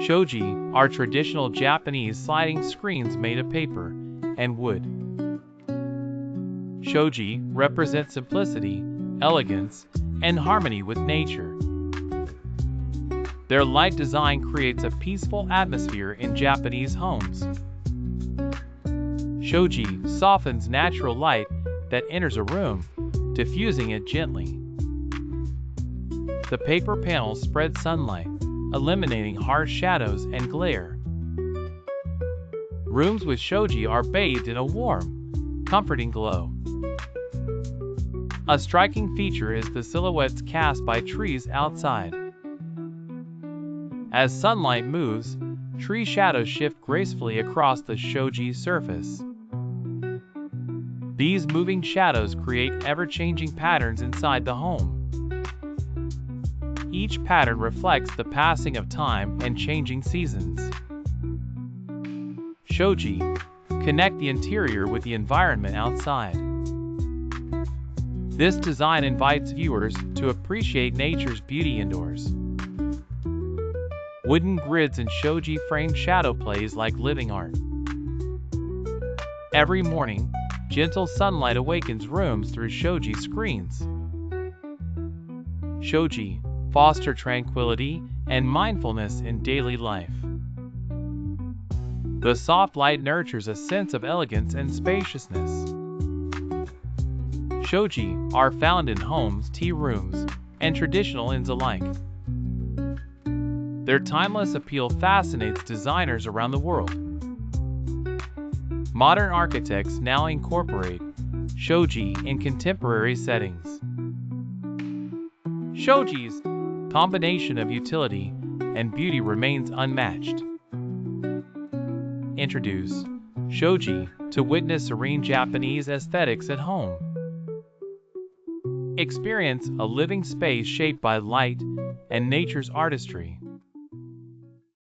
Shoji are traditional Japanese sliding screens made of paper and wood. Shoji represent simplicity, elegance, and harmony with nature. Their light design creates a peaceful atmosphere in Japanese homes. Shoji softens natural light that enters a room, diffusing it gently. The paper panels spread sunlight, eliminating harsh shadows and glare. Rooms with shoji are bathed in a warm, comforting glow. A striking feature is the silhouettes cast by trees outside. As sunlight moves, tree shadows shift gracefully across the shoji surface. These moving shadows create ever-changing patterns inside the home. Each pattern reflects the passing of time and changing seasons. Shoji connect the interior with the environment outside. This design invites viewers to appreciate nature's beauty indoors. Wooden grids and shoji framed shadow plays like living art. Every morning, gentle sunlight awakens rooms through shoji screens. Shoji foster tranquility and mindfulness in daily life. The soft light nurtures a sense of elegance and spaciousness. Shoji are found in homes, tea rooms, and traditional inns alike. Their timeless appeal fascinates designers around the world. Modern architects now incorporate shoji in contemporary settings. Shoji's combination of utility and beauty remains unmatched. Introduce shoji to witness serene Japanese aesthetics at home. Experience a living space shaped by light and nature's artistry.